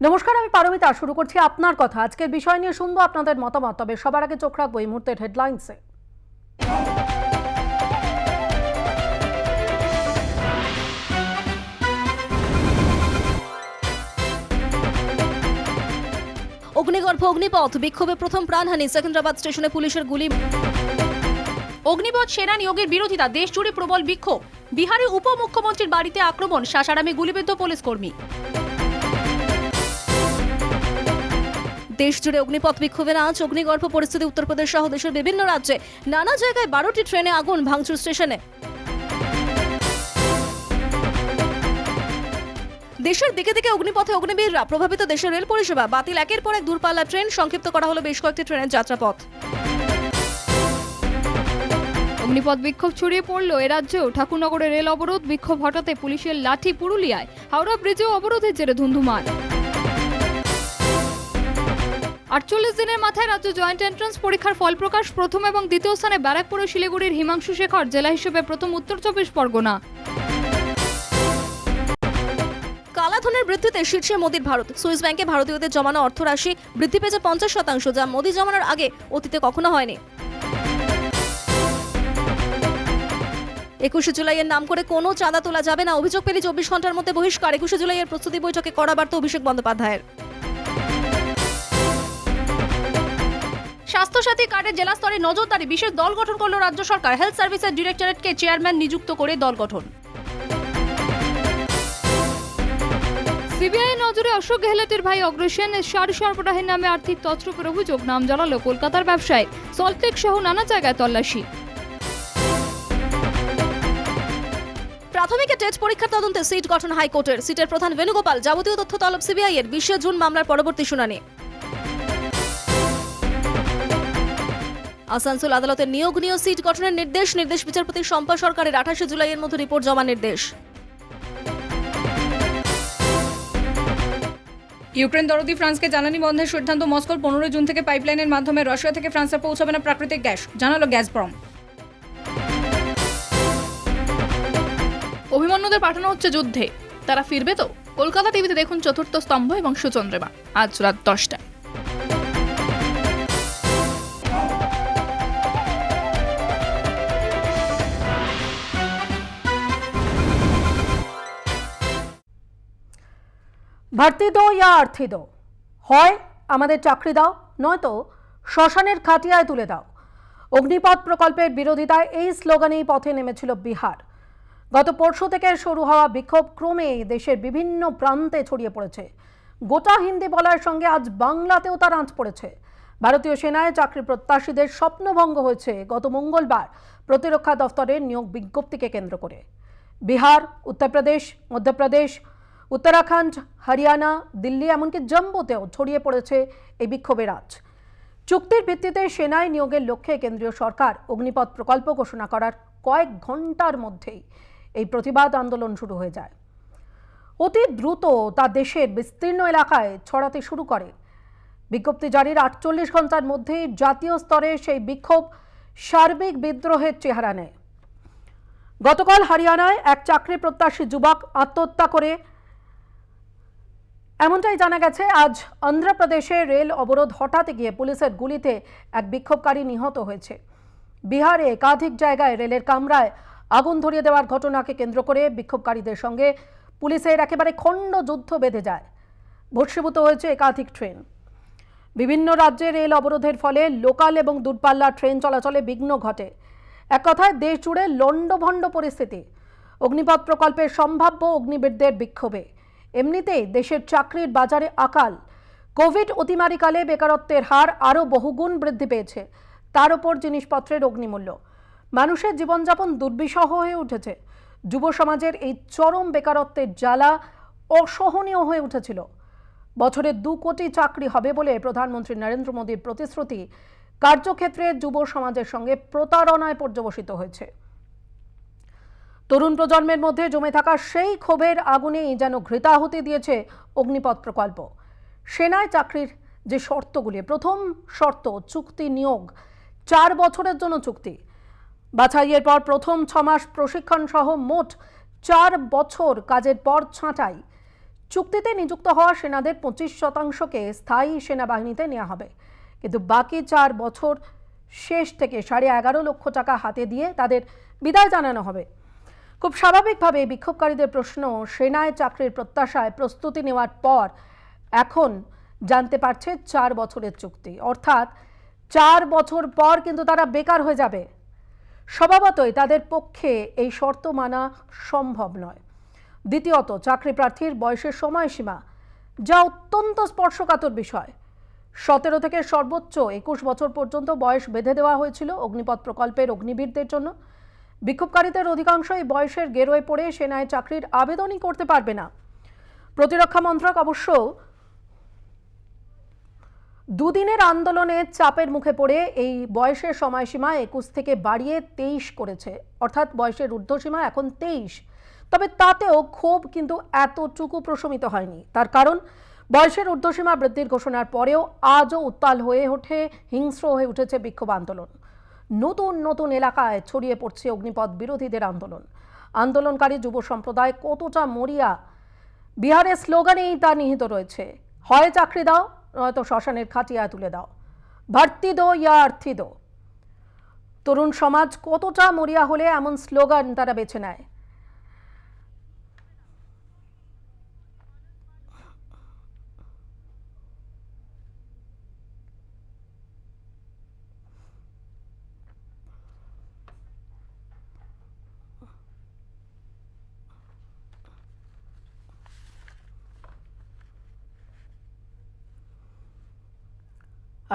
নমস্কার, আমি পারমিতা। শুরু করছি আপনার কথা। আজকের বিষয় নিয়ে শুনবো আপনাদের মতামত, তবে সবার আগে চোখ রাখবো এই মুহূর্তের হেডলাইন্সে। অগ্নিগর্ভ অগ্নিপথ বিক্ষোভে প্রথম প্রাণহানি, সেকেন্দ্রাবাদ স্টেশনে পুলিশের গুলি। অগ্নিপথ সেনা নিয়োগের বিরোধিতা, দেশ জুড়ে প্রবল বিক্ষোভ। বিহারে উপমুখ্যমন্ত্রীর বাড়িতে আক্রমণ, সাসারামে গুলিবিদ্ধ পুলিশ কর্মী। দেশ জুড়ে অগ্নিপথ বিক্ষোভের আজ। অগ্নিগর্ভ পরিস্থিতি উত্তরপ্রদেশ সহ দেশের বিভিন্ন রাজ্যে নানা জায়গায় 12টি ট্রেনে আগুন, ভাঙচুর স্টেশনে। দেশের দিকে দিকে অগ্নিপথে অগ্নিবীররা, প্রভাবিত দেশের রেল পরিষেবা। বাতিল একের পর এক দূরপাল্লা ট্রেন, সংক্ষিপ্ত করা হলো বেশ কয়েকটি ট্রেনের যাত্রাপথ। অগ্নিপথ বিক্ষোভ ছড়িয়ে পড়ল এ রাজ্যেও। ঠাকুরনগরে রেল অবরোধ, বিক্ষোভ হটাতে পুলিশের লাঠি। পুরুলিয়ায় হাওড়া ব্রিজেও অবরোধের জেরে ধুন্ধুমার। 48 দিনের মাথায় রাজ্য জয়েন্ট এন্ট্রান্স পরীক্ষার ফল প্রকাশ। প্রথম এবং দ্বিতীয় স্থানে ব্যারাকপুর ও শিলিগুড়ির হিমাংশু শেখর, জেলা হিসেবে প্রথম উত্তর 24 পরগনা। কালাধনের বৃদ্ধিতে শীর্ষে মোদির ভারত। সুইস ব্যাংকে ভারতীয়দের জমানো অর্থরাশি বৃদ্ধি পেয়েছে 50%, যা মোদি জমানোর আগে অতীতে কখনো হয়নি। 21শে জুলাইয়ের নাম করে কোনো চাঁদা তোলা যাবে না, অভিযোগ পেলে 24 ঘন্টার মধ্যে বহিষ্কার। 21শে জুলাইয়ের প্রস্তুতি বৈঠকে কড়া বার্তা অভিষেক বন্দ্যোপাধ্যায়ের। স্বাস্থ্যসাথী কার্ডের জেলা স্তরে নজরদারি, বিশেষ দল গঠন করল রাজ্য সরকার। হেলথ সার্ভিসের ডিরেক্টরেটকে চেয়ারম্যান নিযুক্ত করে দল গঠন। সিবিআই নজরে অশোক গেহলটের ভাই অগ্রসেন সার সরবরাহের নামে আর্থিক তছরূপের অভিযোগ। নাম জানালো কলকাতার ব্যবসায়ী। সল্টলেক সহ নানা জায়গায় তল্লাশি। প্রাথমিক টেট পরীক্ষার তদন্তে সিট গঠন হাইকোর্টের। সিটের প্রধান বেণুগোপাল, যাবতীয় তথ্য তলব সিবিআই এর। 20 জুন মামলার পরবর্তী শুনানি। আসানসোল আদালতের নিয়োগ নিয়ে সিট গঠনের নির্দেশ বিচারপতি শম্পা সরকারের। 28শে জুলাইয়ের মধ্যে রিপোর্ট জমা নির্দেশ। ইউক্রেন দরদি ফ্রান্সকে জ্বালানি বন্ধের সিদ্ধান্ত। মস্কোর 15 জুন থেকে পাইপলাইনের মাধ্যমে রাশিয়া থেকে ফ্রান্সে পৌঁছাবে না প্রাকৃতিক গ্যাস, জানালো গ্যাসপ্রম। অভিমন্যুদের পাঠানো হচ্ছে যুদ্ধে, তারা ফিরবে তো? কলকাতা টিভিতে দেখুন চতুর্থ স্তম্ভ এবং সুচন্দ্রিমা, আজ রাত 10টায়। ভর্তি দো ইয়া আর্থি দো, হয় আমাদের চাকরি দাও, নয়তো শ্মশানের খাটিয়ায় তুলে দাও। অগ্নিপথ প্রকল্পের বিরোধিতায় এই স্লোগানেই পথে নেমেছিল বিহার। গত পরশু থেকে শুরু হওয়া বিক্ষোভ ক্রমে দেশের বিভিন্ন প্রান্তে ছড়িয়ে পড়েছে। গোটা হিন্দি বলার সঙ্গে আজ বাংলাতেও তার আঁচ পড়েছে। ভারতীয় সেনায় চাকরি প্রত্যাশীদের স্বপ্নভঙ্গ হয়েছে গত মঙ্গলবার প্রতিরক্ষা দফতরের নিয়োগ বিজ্ঞপ্তিকে কেন্দ্র করে। বিহার, উত্তরপ্রদেশ, মধ্যপ্রদেশ, উত্তরাখণ্ড, হরিয়ানা, দিল্লি, এমনকি জম্মুতেও ছড়িয়ে পড়েছে এই বিক্ষোভের আঁচ। চুক্তির ভিত্তিতে সেনায় নিয়োগের লক্ষ্যে কেন্দ্রীয় সরকার অগ্নিপথ প্রকল্প ঘোষণা করার কয়েক ঘন্টার মধ্যেই এই প্রতিবাদ আন্দোলন শুরু হয়ে যায়। অতি দ্রুত তা দেশের বিস্তীর্ণ এলাকায় ছড়াতে শুরু করে। বিজ্ঞপ্তি জারির 48 ঘন্টার মধ্যেই জাতীয় স্তরে সেই বিক্ষোভ সার্বিক বিদ্রোহের চেহারা নেয়। গতকাল হরিয়ানায় এক চাকরি প্রত্যাশী যুবক আত্মহত্যা করে, এমনটাই জানা গেছে। আজ অন্ধ্রপ্রদেশে রেল অবরোধ হঠাতে গিয়ে পুলিশের গুলিতে এক বিক্ষোভকারী নিহত হয়েছে। বিহারে একাধিক জায়গায় রেলের কামরায় আগুন ধরিয়ে দেওয়ার ঘটনাকে কেন্দ্র করে বিক্ষোভকারীদের সঙ্গে পুলিশের একেবারে খণ্ড যুদ্ধ বেঁধে যায়। ভস্মীভূত হয়েছে একাধিক ট্রেন। বিভিন্ন রাজ্যে রেল অবরোধের ফলে লোকাল এবং দূরপাল্লা ট্রেন চলাচলে বিঘ্ন ঘটে। এক কথায় দেশ জুড়ে লণ্ডভণ্ড পরিস্থিতি। অগ্নিপথ প্রকল্পের সম্ভাব্য অগ্নিবীরদের বিক্ষোভে এমনিতেই দেশের চাকরির বাজারে আকাল। কোভিড অতিমারিকালে বেকারত্বের হার আরও বহুগুণ বৃদ্ধি পেয়েছে। তার উপর জিনিসপত্রের অগ্নিমূল্য, মানুষের জীবনযাপন দুর্বিষহ হয়ে উঠেছে। যুব সমাজের এই চরম বেকারত্বের জ্বালা অসহনীয় হয়ে উঠেছিল। বছরে 2 কোটি চাকরি হবে বলে প্রধানমন্ত্রী নরেন্দ্র মোদীর প্রতিশ্রুতি কার্যক্ষেত্রে যুব সমাজের সঙ্গে প্রতারণায় পর্যবসিত হয়েছে। তরুণ প্রজন্মের মধ্যে জমে থাকা সেই ক্ষোভের আগুনেই যেন ঘৃতাহুতি দিয়েছে অগ্নিপথ প্রকল্প। সেনায় চাকরির যে শর্তগুলি, প্রথম শর্ত চুক্তি নিয়োগ, 4 বছরের জন্য চুক্তি। বাছাইয়ের পর প্রথম 6 মাস প্রশিক্ষণ সহ মোট 4 বছর কাজের পর ছাঁটাই। চুক্তিতে নিযুক্ত হওয়া সেনাদের 25%কে স্থায়ী সেনাবাহিনীতে নেওয়া হবে, কিন্তু বাকি 4 বছর শেষ থেকে 11.5 লক্ষ টাকা হাতে দিয়ে তাদের বিদায় জানানো হবে। খুব স্বাভাবিকভাবে বিক্ষোভকারীদের প্রশ্ন, সেনায় চাকরির প্রত্যাশায় প্রস্তুতি নেওয়ার পর এখন জানতে পারছে 4 বছরের চুক্তি, অর্থাৎ 4 বছর পর কিন্তু তারা বেকার হয়ে যাবে। স্বভাবতই তাদের পক্ষে এই শর্ত মানা সম্ভব নয়। দ্বিতীয়ত, চাকরি প্রার্থীর বয়সের সময়সীমা, যা অত্যন্ত স্পর্শকাতর বিষয়। 17 থেকে সর্বোচ্চ 21 বছর পর্যন্ত বয়স বেঁধে দেওয়া হয়েছিল অগ্নিপথ প্রকল্পের অগ্নিবীরদের জন্য। বিক্ষোভকারীদের অধিকাংশ এই বয়সের গেরোয় পড়ে সেনায় চাকরির আবেদনই করতে পারবে না। প্রতিরক্ষা মন্ত্রক অবশ্য দুদিনের আন্দোলনের চাপের মুখে পড়ে এই বয়সের সময়সীমা 21 থেকে বাড়িয়ে 23 করেছে, অর্থাৎ বয়সের ঊর্ধ্বসীমা এখন 23। তবে তাতেও ক্ষোভ কিন্তু এতটুকু প্রশমিত হয়নি। তার কারণ, বয়সের ঊর্ধ্বসীমা বৃদ্ধির ঘোষণার পরেও আজও উত্তাল হয়ে ওঠে, হিংস্র হয়ে উঠেছে বিক্ষোভ আন্দোলন। নতুন নতুন এলাকায় ছড়িয়ে পড়ছে অগ্নিপথ বিরোধীদের আন্দোলন। আন্দোলনকারী যুব সম্প্রদায় কতটা মরিয়া, বিহারের স্লোগানেই তা নিহিত রয়েছে। হয় চাকরি দাও, নয়তো শ্মশানের খাটিয়ায় তুলে দাও। ভর্তি দো ইয়া আর্থি দো। তরুণ সমাজ কতটা মরিয়া হলে এমন স্লোগান তারা বেছে নেয়।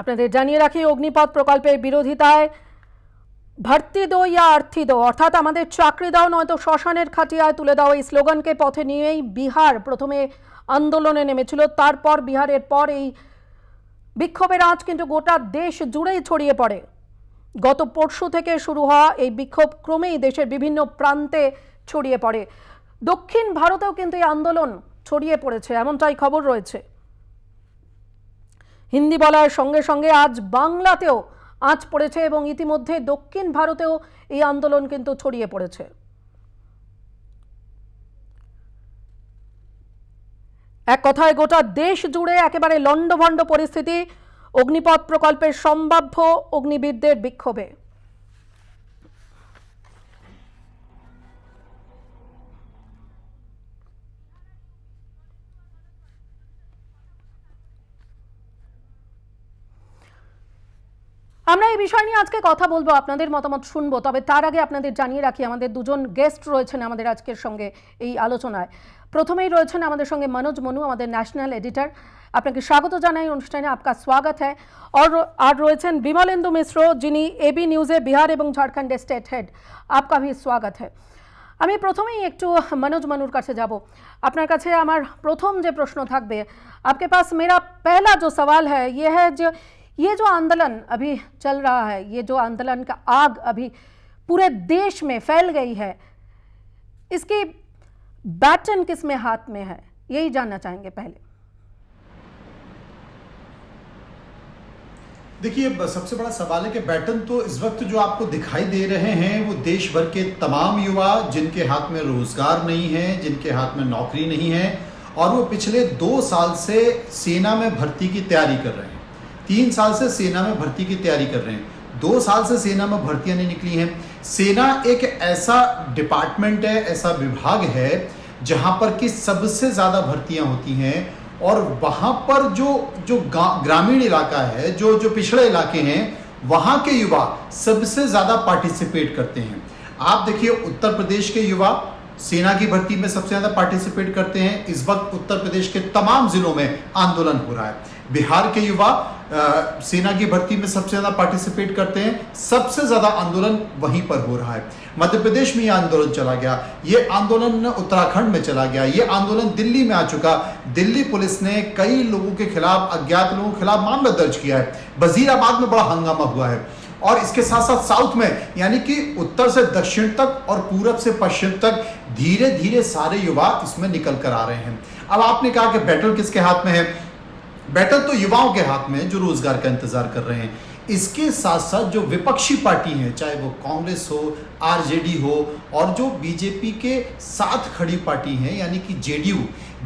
আপনাদের জানিয়ে রাখি, অগ্নিপথ প্রকল্পের বিরোধিতায় ভর্তি দো ইয়া আর্থি দো, অর্থাৎ আমাদের চাকরি দাও নয়তো শ্মশানের খাটিয়ায় তুলে দাও, এই স্লোগানকে পথে নিয়েই বিহার প্রথমে আন্দোলনে নেমেছিল। তারপর বিহারের পর এই বিক্ষোভের আঁচ কিন্তু গোটা দেশ জুড়েই ছড়িয়ে পড়ে। গত পরশু থেকে শুরু হওয়া এই বিক্ষোভ ক্রমেই দেশের বিভিন্ন প্রান্তে ছড়িয়ে পড়ে। দক্ষিণ ভারতেও কিন্তু এই আন্দোলন ছড়িয়ে পড়েছে, এমনটাই খবর রয়েছে। হিন্দি বলার সঙ্গে সঙ্গে আজ বাংলাতেও আঁচ পড়েছে এবং ইতিমধ্যে দক্ষিণ ভারতেও এই আন্দোলন কিন্তু ছড়িয়ে পড়েছে। এক কথায় গোটা দেশ জুড়ে একেবারে লণ্ডভণ্ড পরিস্থিতি অগ্নিপথ প্রকল্পের সম্ভাব্য অগ্নিবীরদের বিক্ষোভে। আমরা এই বিষয় নিয়ে আজকে কথা বলবো, আপনাদের মতামত শুনবো। তবে তার আগে আপনাদের জানিয়ে রাখি, আমাদের দুজন গেস্ট রয়েছেন আমাদের আজকের সঙ্গে এই আলোচনায়। প্রথমেই রয়েছেন আমাদের সঙ্গে মনোজ মনু, আমাদের ন্যাশনাল এডিটর। আপনাকে স্বাগত জানাই অনুষ্ঠানে, আপকা স্বাগত হ্যায়। আর রয়েছেন বিমলেন্দু মিশ্র, যিনি এবি নিউজে বিহার এবং ঝাড়খণ্ডের স্টেট হেড। আপকা ভি স্বাগত হ্যায়। আমি প্রথমেই একটু মনোজ মনুর কাছে যাব। আপনার কাছে আমার প্রথম যে প্রশ্ন থাকবে, आपके पास मेरा पहला जो सवाल है ये जो आंदोलन अभी चल रहा है, ये जो आंदोलन का आग अभी पूरे देश में फैल गई है, इसकी बैटन किस में हाथ में है, यही जानना चाहेंगे पहले। देखिए, सबसे बड़ा सवाल है कि बैटन तो इस वक्त जो आपको दिखाई दे रहे हैं वो देश भर के तमाम युवा जिनके हाथ में रोजगार नहीं है, जिनके हाथ में नौकरी नहीं है, और वो पिछले 2 साल से सेना में भर्ती की तैयारी कर रहे हैं, 3 साल से सेना में भर्ती की तैयारी कर रहे हैं। 2 साल से सेना में भर्तियां नहीं निकली हैं। सेना एक ऐसा डिपार्टमेंट है, ऐसा विभाग है जहां पर कि सबसे ज्यादा भर्तियां होती हैं, और वहां पर जो ग्रामीण इलाका है, जो पिछड़े इलाके हैं, वहां के युवा सबसे ज्यादा पार्टिसिपेट करते हैं। आप देखिए, उत्तर प्रदेश के युवा सेना की भर्ती में सबसे ज्यादा पार्टिसिपेट करते हैं। इस वक्त उत्तर प्रदेश के तमाम जिलों में आंदोलन हो रहा है। बिहार के युवा सेना की भर्ती में सबसे ज्यादा पार्टिसिपेट करते हैं। सबसे ज्यादा आंदोलन वहीं पर हो रहा है। मध्य प्रदेश में ये आंदोलन चला गया, ये आंदोलन उत्तराखंड में चला गया, ये आंदोलन दिल्ली में आ चुका। दिल्ली पुलिस ने कई लोगों के खिलाफ, अज्ञात लोगों के खिलाफ मामला दर्ज किया है। वजीराबाद में बड़ा हंगामा हुआ है, और इसके साथ साथ साउथ में, यानी कि उत्तर से दक्षिण तक और पूरब से पश्चिम तक धीरे धीरे सारे युवा इसमें निकल कर आ रहे हैं। अब आपने कहा कि बैटल किसके हाथ में है? बैटल तो युवाओं के हाथ में है जो रोजगार का इंतजार कर रहे हैं। इसके साथ साथ जो विपक्षी पार्टी हैं, चाहे वो कांग्रेस हो, आरजेडी हो, और जो बीजेपी के साथ खड़ी पार्टी हैं यानी कि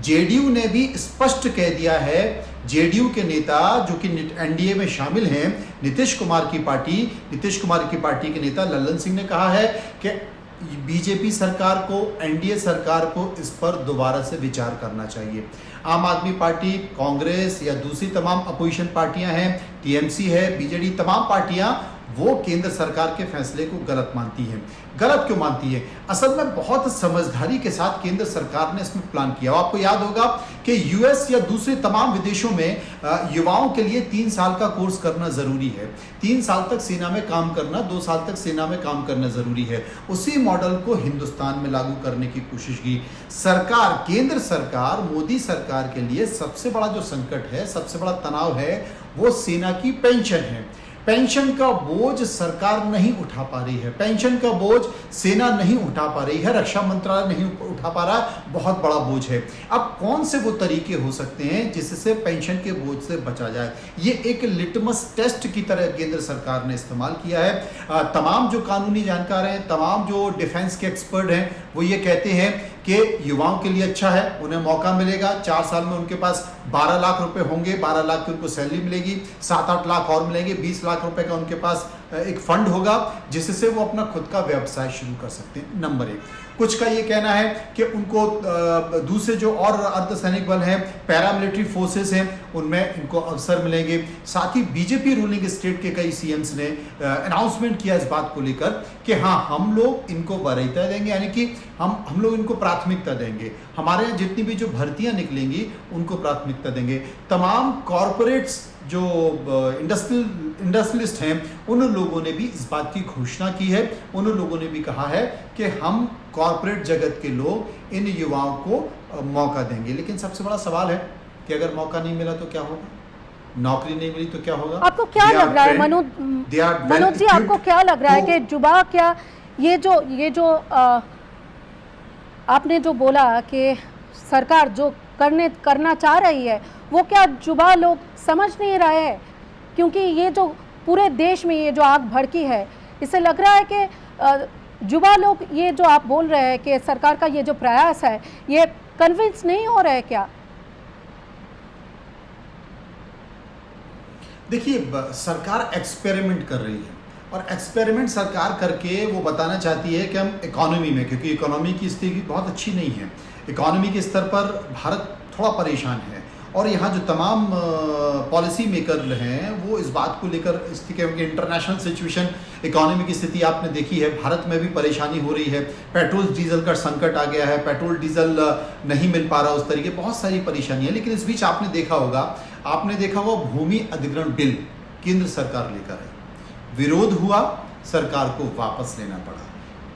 जेडीयू ने भी स्पष्ट कह दिया है, जेडीयू के नेता जो कि एनडीए में शामिल हैं, नीतीश कुमार की पार्टी के नेता लल्लन सिंह ने कहा है कि बीजेपी सरकार को, एनडीए सरकार को इस पर दोबारा से विचार करना चाहिए। आम आदमी पार्टी, कांग्रेस या दूसरी तमाम अपोजिशन पार्टियां हैं, टीएमसी है, बीजेडी, तमाम पार्टियां वो केंद्र सरकार के फैसले को गलत मानती हैं। गलत क्यों मानती है? असल में बहुत समझदारी के साथ केंद्र सरकार ने इसमें प्लान किया। आपको याद होगा कि यूएस या दूसरे तमाम विदेशों में युवाओं के लिए 3 साल का कोर्स करना जरूरी है। 3 साल तक सेना में काम करना, 2 साल तक सेना में काम करना जरूरी है। उसी मॉडल को हिंदुस्तान में लागू करने की कोशिश की सरकार, केंद्र सरकार, मोदी सरकार के लिए सबसे बड़ा जो संकट है, सबसे बड़ा तनाव है, वो सेना की पेंशन है। पेंशन का बोझ सरकार नहीं उठा पा रही है, पेंशन का बोझ सेना नहीं उठा पा रही है, रक्षा मंत्रालय नहीं उठा पा रहा, बहुत बड़ा बोझ है। अब कौन से वो तरीके हो सकते हैं जिससे पेंशन के बोझ से बचा जाए? ये एक लिटमस टेस्ट की तरह केंद्र सरकार ने इस्तेमाल किया है। तमाम जो कानूनी जानकार हैं, तमाम जो डिफेंस के एक्सपर्ट हैं, वो ये कहते हैं कि युवाओं के लिए अच्छा है, उन्हें मौका मिलेगा। 4 साल में उनके पास 12 लाख रुपए होंगे, 12 लाख की उनको सैलरी मिलेगी, 7-8 लाख और मिलेंगे, 20 लाख रुपए का उनके पास एक फंड होगा जिससे वो अपना खुद का व्यवसाय शुरू कर सकते हैं। नंबर 1। कुछ का ये कहना है कि उनको दूसरे जो और अर्धसैनिक बल हैं, पैरामिलिट्री फोर्सेस हैं, उनमें इनको अवसर मिलेंगे। साथ ही बीजेपी रूलिंग स्टेट के कई सीएम्स ने अनाउंसमेंट किया इस बात को लेकर कि हाँ, हम लोग इनको वरीयता देंगे, यानी कि हम लोग इनको प्राथमिकता देंगे। हमारे यहाँ जितनी भी जो भर्तियां निकलेंगी उनको प्राथमिकता देंगे। तमाम कॉरपोरेट्स जो इंडस्ट्रियलिस्ट हैं, उन लोगों ने भी इस बात की घोषणा की है। उन लोगों ने भी कहा है कि हम कॉरपोरेट जगत के लोग इन युवाओं को मौका देंगे। लेकिन सबसे बड़ा सवाल है कि अगर मौका नहीं मिला तो क्या होगा? नौकरी नहीं मिली तो क्या होगा? आपको क्या लग रहा है मनोज जी, आपको क्या लग रहा है कि जुबा, क्या ये जो आपने जो बोला कि सरकार जो करना चाह रही है, वो क्या जुबा लोग समझ नहीं रहे हैं? क्योंकि ये जो पूरे देश में ये जो आग भड़की है, इससे लग रहा है कि जुबा लोग, ये जो आप बोल रहे हैं कि सरकार का ये जो प्रयास है, ये कन्विंस नहीं हो रहे क्या? देखिए, सरकार एक्सपेरिमेंट कर रही है, और एक्सपेरिमेंट सरकार करके वो बताना चाहती है कि हम इकोनॉमी में, क्योंकि इकोनॉमी की स्थिति बहुत अच्छी नहीं है, इकोनॉमी के स्तर पर भारत थोड़ा परेशान है, और यहाँ जो तमाम पॉलिसी मेकर हैं वो इस बात को लेकर स्थिति, क्योंकि इंटरनेशनल सिचुएशन, इकोनॉमी की स्थिति आपने देखी है, भारत में भी परेशानी हो रही है, पेट्रोल डीजल का संकट आ गया है, पेट्रोल डीजल नहीं मिल पा रहा उस तरीके, बहुत सारी परेशानी है। लेकिन इस बीच आपने देखा होगा भूमि अधिग्रहण बिल केंद्र सरकार लेकर आई, विरोध हुआ, सरकार को वापस लेना पड़ा।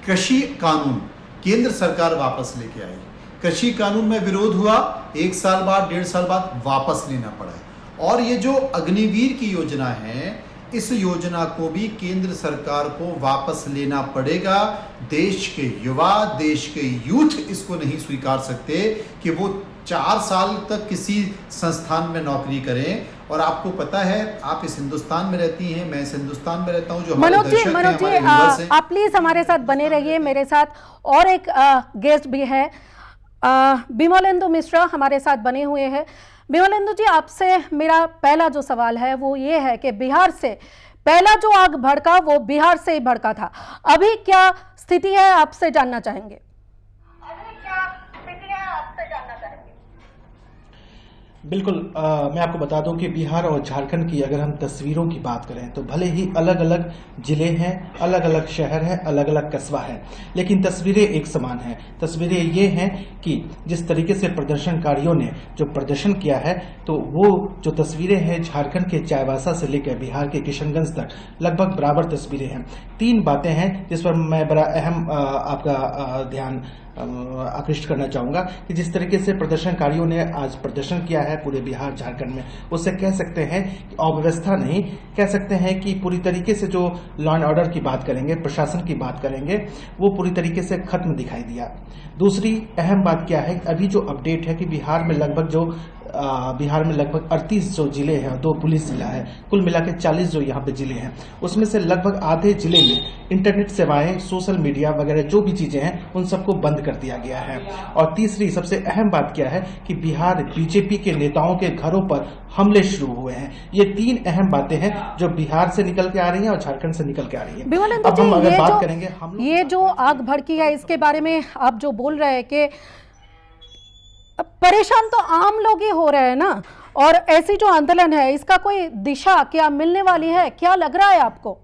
कृषि कानून केंद्र सरकार वापस लेके आई, कृषि कानून में विरोध हुआ, 1 साल बाद, 1.5 साल बाद वापस लेना पड़ा। और ये जो अग्निवीर की योजना है, इस योजना को भी केंद्र सरकार को वापस लेना पड़ेगा। देश के युवा, देश के यूथ इसको नहीं स्वीकार सकते कि वो 4 साल तक किसी संस्थान में नौकरी करें। और आपको पता है, आप इस हिंदुस्तान में रहती हैं, मैं इस हिंदुस्तान में रहता हूं, जो मनोज जी, आप प्लीज हमारे साथ बने रहिए। मेरे साथ और एक गेस्ट भी है, बिमलेंदु मिश्रा हमारे साथ बने हुए हैं। बिमलेंदु जी, आपसे मेरा पहला जो सवाल है वो ये है कि बिहार से पहला जो आग भड़का वो बिहार से ही भड़का था, अभी क्या स्थिति है आपसे जानना चाहेंगे। बिल्कुल, मैं आपको बता दूं कि बिहार और झारखंड की अगर हम तस्वीरों की बात करें तो भले ही अलग अलग जिले हैं, अलग अलग शहर हैं, अलग अलग कस्बा है, लेकिन तस्वीरें एक समान हैं। तस्वीरें ये हैं कि जिस तरीके से प्रदर्शनकारियों ने जो प्रदर्शन किया है, तो वो जो तस्वीरें हैं झारखंड के चाईबासा से लेकर बिहार के किशनगंज तक लगभग बराबर तस्वीरें हैं। 3 बातें हैं जिस पर मैं बड़ा अहम आपका ध्यान आकृष्ट करना चाहूंगा कि जिस तरीके से प्रदर्शनकारियों ने आज प्रदर्शन किया है पूरे बिहार झारखंड में, उससे कह सकते हैं कि अव्यवस्था नहीं, कह सकते हैं कि पूरी तरीके से जो लॉ एंड ऑर्डर की बात करेंगे, प्रशासन की बात करेंगे, वो पूरी तरीके से खत्म दिखाई दिया। दूसरी अहम बात क्या है, अभी जो अपडेट है कि बिहार में लगभग जो बिहार में लगभग 38 जो जिले हैं, 2 पुलिस जिला है, कुल मिला के 40 जो यहाँ पे जिले हैं, उसमें से लगभग आधे जिले में इंटरनेट सेवाएं, सोशल मीडिया वगैरह जो भी चीजें हैं उन सबको बंद कर दिया गया है। और तीसरी सबसे अहम बात क्या है कि बिहार बीजेपी के नेताओं के घरों पर हमले शुरू हुए हैं। ये 3 अहम बातें हैं जो बिहार से निकल के आ रही हैं और झारखंड से निकल के आ रही हैं। विमलेंद्र अब हम जी, अगर बात करेंगे ये जो आग भड़की है, इसके बारे में आप जो बोल रहे हैं कि परेशान तो आम लोग ही हो रहे हैं ना, और ऐसी जो आंदोलन है इसका कोई दिशा क्या मिलने वाली है, क्या लग रहा है आपको?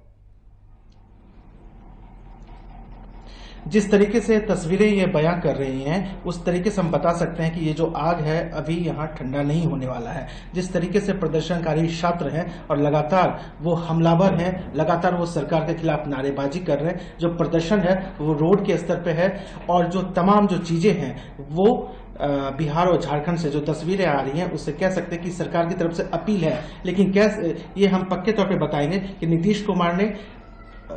जिस तरीके से तस्वीरें ये बयां कर रही हैं उस तरीके से हम बता सकते हैं कि ये जो आग है अभी यहाँ ठंडा नहीं होने वाला है। जिस तरीके से प्रदर्शनकारी छात्र हैं और लगातार वो हमलावर हैं, लगातार वो सरकार के खिलाफ नारेबाजी कर रहे हैं, जो प्रदर्शन है वो रोड के स्तर पे है, और जो तमाम जो चीजें हैं वो बिहार और झारखंड से जो तस्वीरें आ रही हैं उससे कह सकते हैं कि सरकार की तरफ से अपील है। लेकिन कैसे, ये हम पक्के तौर पे बताएंगे कि नीतीश कुमार ने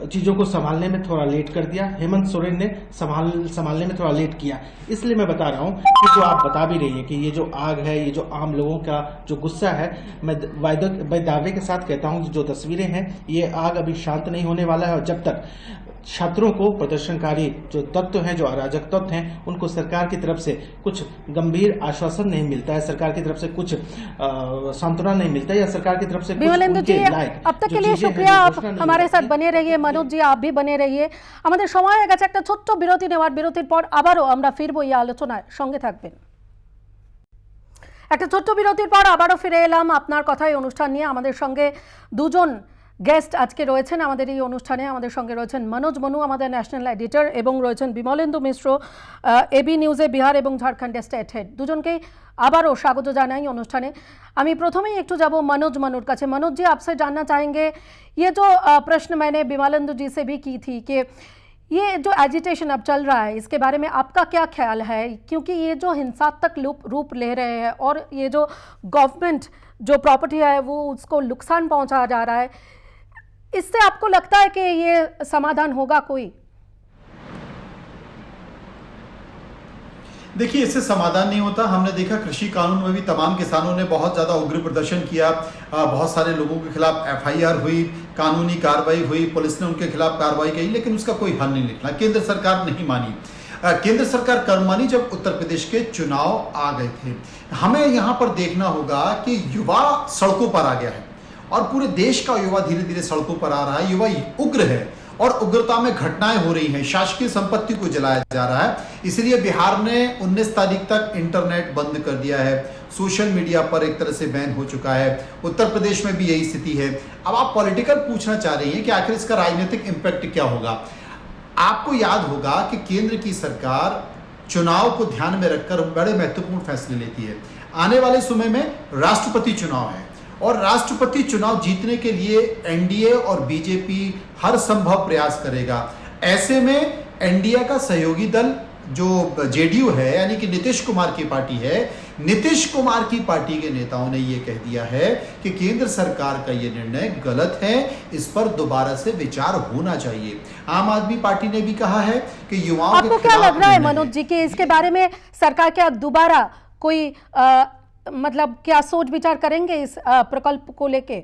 चीजों को संभालने में थोड़ा लेट कर दिया, हेमंत सोरेन ने संभालने में थोड़ा लेट किया। इसलिए मैं बता रहा हूं कि जो आप बता भी रही है कि ये जो आग है, ये जो आम लोगों का जो गुस्सा है, मैं दावे के साथ कहता हूं कि जो तस्वीरें हैं ये आग अभी शांत नहीं होने वाला है। और जब तक छात्रों को, प्रदर्शनकारी जो तत्व हैं, जो अराजक तत्व हैं, उनको सरकार की तरफ से कुछ गंभीर आश्वासन नहीं मिलता है, सरकार की तरफ से कुछ सांत्वना नहीं मिलता है, या सरकार की तरफ से विमलेंद्र जी, अब तक के लिए शुक्रिया। आप हमारे साथ बने रहिए, मनोज जी आप भी बने रहिए। আমাদের সময় হয়ে গেছে একটা ছোট্ট বিরতি নেওয়ার, বিরতির পর আবারও আমরা ফিরবো এই আলোচনায়, সঙ্গে থাকবেন। একটা ছোট্ট বিরতির পর আবারও ফিরে এলাম আপনার কথাই অনুষ্ঠান নিয়ে। আমাদের সঙ্গে দুজন গেস্ট আজকে রয়েছেন আমাদের এই অনুষ্ঠানে। আমাদের সঙ্গে রয়েছেন মনোজ মনু, আমাদের ন্যাশনাল এডিটর, এবং রয়েছেন বিমলেন্দু মিশ্র, এবি নিউজে বিহার এবং ঝাড়খণ্ডের স্টেট হেড। দুজনকেই আবারও স্বাগত জানাই অনুষ্ঠানে। আমি প্রথমেই একটু যাব मनोज मनुर কাছে। मनोज जी, आपसे जानना चाहेंगे, ये जो प्रश्न मैंने बिमलेंदु जी से भी की थी कि ये जो एजिटेशन अब चल रहा है इसके बारे में आपका क्या ख्याल है, क्योंकि ये जो हिंसात्मक रूप ले रहे हैं और ये जो गवर्नमेंट जो प्रॉपर्टी है वो उसको नुकसान पहुंचा जा रहा है, इससे आपको लगता है कि ये समाधान होगा कोई? देखिए, इससे समाधान नहीं होता। हमने देखा कृषि कानून में भी तमाम किसानों ने बहुत ज्यादा उग्र प्रदर्शन किया, बहुत सारे लोगों के खिलाफ FIR हुई, कानूनी कार्रवाई हुई, पुलिस ने उनके खिलाफ कार्रवाई की, लेकिन उसका कोई हल नहीं निकला। केंद्र सरकार नहीं मानी। केंद्र सरकार कब मानी? जब उत्तर प्रदेश के चुनाव आ गए थे। हमें यहाँ पर देखना होगा कि युवा सड़कों पर आ गया है और पूरे देश का युवा धीरे धीरे सड़कों पर आ रहा है। युवा उग्र है और उग्रता में घटनाएं हो रही हैं, शासकीय संपत्ति को जलाया जा रहा है। इसलिए बिहार ने 19 तारीख तक इंटरनेट बंद कर दिया है, सोशल मीडिया पर एक तरह से बैन हो चुका है। उत्तर प्रदेश में भी यही स्थिति है। अब आप पॉलिटिकल पूछना चाह रही हैं कि आखिर इसका राजनीतिक इंपैक्ट क्या होगा। आपको याद होगा कि केंद्र की सरकार चुनाव को ध्यान में रखकर बड़े महत्वपूर्ण फैसले लेती है। आने वाले समय में राष्ट्रपति चुनाव है और राष्ट्रपति चुनाव जीतने के लिए एनडीए और बीजेपी हर संभव प्रयास करेगा। ऐसे में एनडीए का सहयोगी दल जो जेडीयू है, यानी कि नीतीश कुमार की पार्टी है, नीतीश कुमार की पार्टी के नेताओं ने यह कह दिया है कि केंद्र सरकार का यह निर्णय गलत है, इस पर दोबारा से विचार होना चाहिए। आम आदमी पार्टी ने भी कहा है कि युवाओं आपको क्या लग रहा है मनोज जी कि इसके बारे में सरकार क्या दोबारा कोई मतलब क्या सोच विचार करेंगे इस प्रकल्प को लेके?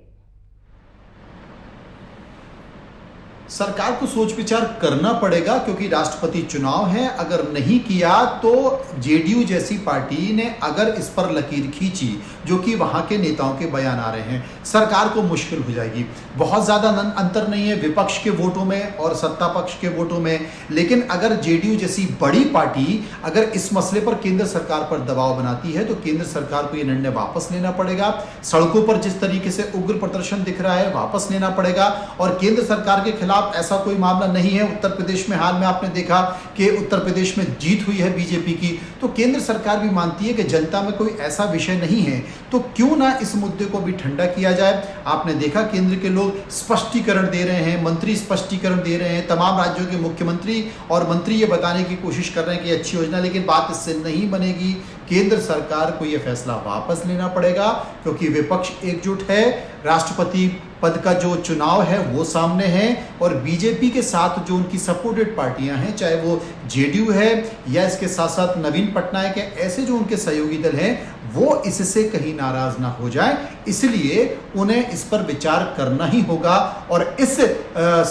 सरकार को सोच विचार करना पड़ेगा, क्योंकि राष्ट्रपति चुनाव है। अगर नहीं किया तो जेडीयू जैसी पार्टी ने अगर इस पर लकीर खींची, जो कि वहां के नेताओं के बयान आ रहे हैं, सरकार को मुश्किल हो जाएगी। बहुत ज्यादा अंतर नहीं है विपक्ष के वोटों में और सत्ता पक्ष के वोटों में, लेकिन अगर जेडीयू जैसी बड़ी पार्टी अगर इस मसले पर केंद्र सरकार पर दबाव बनाती है तो केंद्र सरकार को यह निर्णय वापस लेना पड़ेगा। सड़कों पर जिस तरीके से उग्र प्रदर्शन दिख रहा है, वापस लेना पड़ेगा। और केंद्र सरकार के खिलाफ ऐसा कोई मामला नहीं है। उत्तर प्रदेश में हाल में आपने देखा कि उत्तर प्रदेश में जीत हुई है बीजेपी की, तो केंद्र सरकार भी मानती है कि जनता में कोई ऐसा विषय नहीं है, तो क्यों ना इस मुद्दे को भी ठंडा किया जाए। आपने देखा केंद्र के लोग स्पष्टीकरण दे रहे हैं, मंत्री स्पष्टीकरण दे रहे हैं, तमाम राज्यों के मुख्यमंत्री और मंत्री ये बताने की कोशिश कर रहे हैं कि अच्छी योजना, लेकिन बात इससे नहीं बनेगी। केंद्र सरकार को यह फैसला वापस लेना पड़ेगा, क्योंकि विपक्ष एकजुट है। राष्ट्रपति पद का जो चुनाव है वो सामने है और बीजेपी के साथ जो उनकी सपोर्टेड पार्टियां हैं, चाहे वो जेडीयू है या इसके साथ साथ नवीन पटनायक है, ऐसे जो उनके सहयोगी दल हैं वो इससे कहीं नाराज ना हो जाए, इसलिए उन्हें इस पर विचार करना ही होगा। और इस